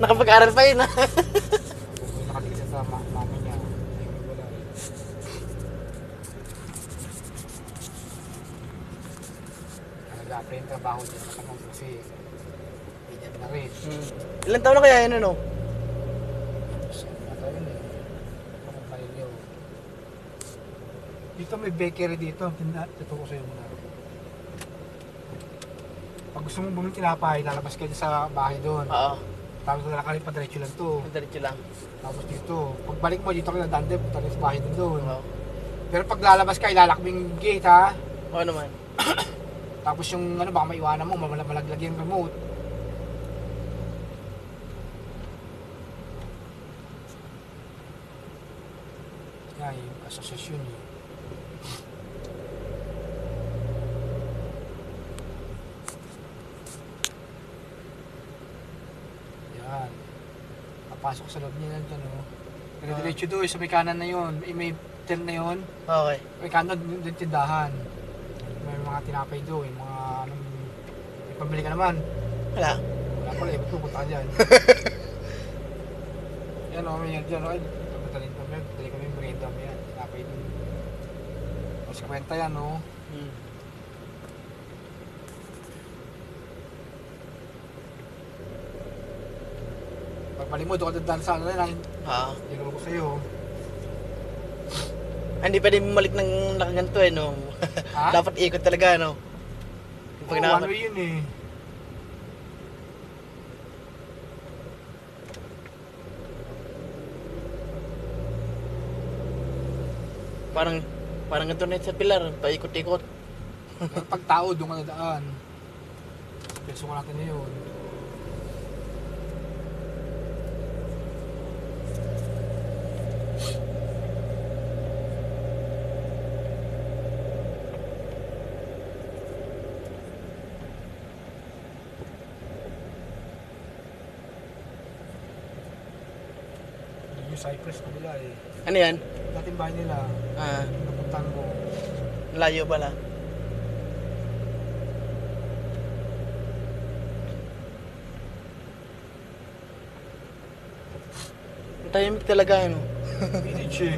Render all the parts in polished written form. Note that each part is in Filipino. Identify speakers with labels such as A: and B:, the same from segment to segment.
A: Nakapag-aral pa yun, ha?
B: Kung nakaligsa sa mama niya, yung wala eh. Nag-a-apply yung trabaho niya, nakatang kasi ganyan na rin.
A: Ilan taon na kaya yun, ano?
B: Ito yun eh. Ang parilyo. Dito may bakery dito. Ito ko sa'yo muna. Pag gusto mong bumili tinapay, lalabas ka dyan sa bahay doon.
A: Oo.
B: Tapos lalakarin pa diretso lang to.
A: Diretso lang.
B: Tapos dito, pagbalik mo dito ka na dande, punta rin sa bahay din doon.
A: Oo.
B: Pero pag lalabas ka, ilalakbing yung gate ha.
A: Oo naman.
B: Tapos yung ano, baka maiwanan mo, malaglag yung remote. Yan, yung asosasyon eh. Yan. Papasok sa loob niya dyan, oh. Diretso doon, sa may kanan na yun. May turn na yun.
A: Okay.
B: May kanan doon tindahan. May mga tinapay doon, yung mga anong... May pambili ka naman.
A: Wala.
B: Wala pala eh, ba't pupunta ka dyan? Yan o, may yan dyan o. Ay, dali kami merienda mo yan. Tinapay doon. Mas kwenta yan o. Pagbalik mo, doon ka dadaan sa ano na lang. Tinuro ko sa'yo.
A: Hindi pwede bumalik ng nakaganto eh, no?
B: Ha?
A: Dapat ikot talaga, no?
B: Oo, one way yun eh.
A: Parang ganito na sa pilar, paikot-ikot.
B: Pero pag tao, doon ka nadaan. Peso ko natin na yun. Yung Cypress kabila eh.
A: Ano yan?
B: Dating bahay nila, napuntahan mo.
A: Layo pala. Tahimik talaga, ano?
B: Village eh.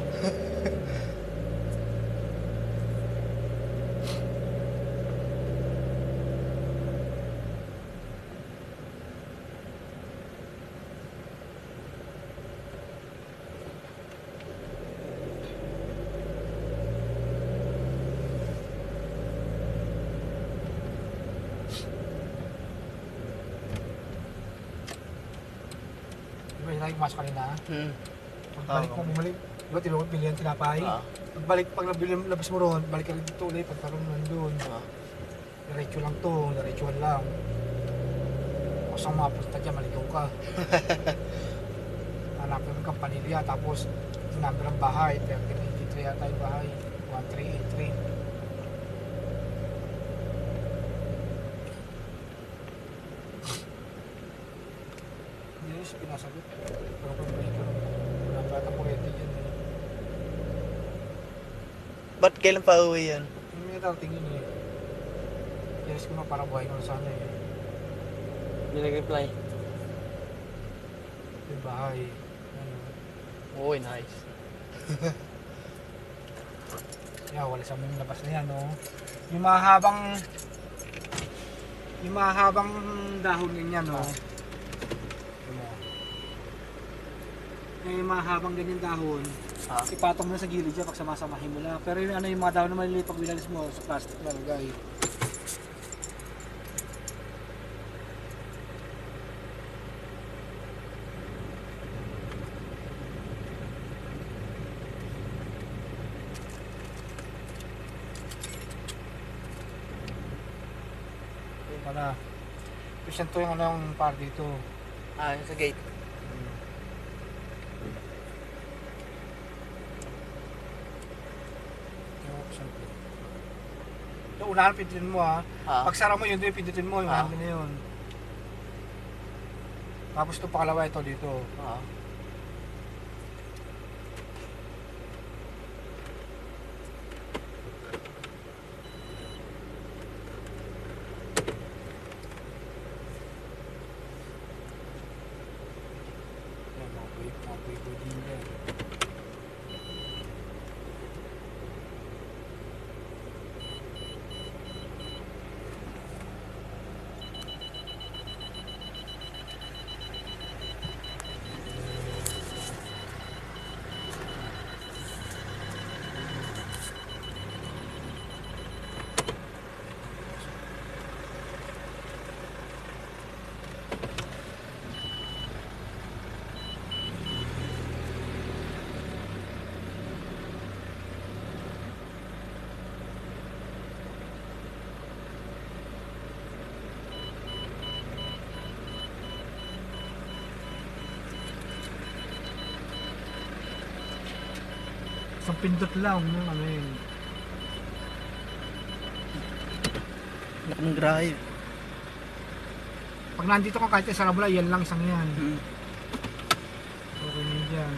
B: Diba yung nagmasok kanina? Pagbalik mo bumalik, diba tinukot pili ang tinapay? Pagbalik, pag labas mo roon, balik ka rin dito ulit, pagkaroon mo nandun. Diretso lang to, diretsuhan lang. Tapos ang mapunta dyan, maligaw ka. Hanapin mo kang panilya, tapos yung number ng bahay, 383 yata yung bahay, 1383. Hindi na siya pinasagot. Pero kung may ito, wala pa ata pwede yan eh.
A: Ba't kailan pa uwi yan?
B: Yung may dating yun eh. Yes ko na para buhay ko na sana eh.
A: Hindi nag-reply.
B: Yung bahay. Ano.
A: Uy, nice.
B: Yeah, wala sa mong labas na yan, no? Yung mahabang dahon ganyan, no? Yung mahabang ganyan dahon, ipatong mo na sa gilid dyan pag samasamahin mo lang. Pero yung ano, yung mga dahon na maliliit pag binalis mo sa plastic na lagay. Para to yung ano yung par dito.
A: Sa gate.
B: Ito, unahan pindutin mo ha. Pag sara mo yun, doon pindutin mo yung handle na yun. Tapos ito pakalawa ito dito. Kapoy din yan. Isang pindot lang, no? Ano yun?
A: Laki ng grahe.
B: Pag nandito ka kahit sa Rabula, yan lang isang yan.
A: Hmm.
B: Okay na dyan.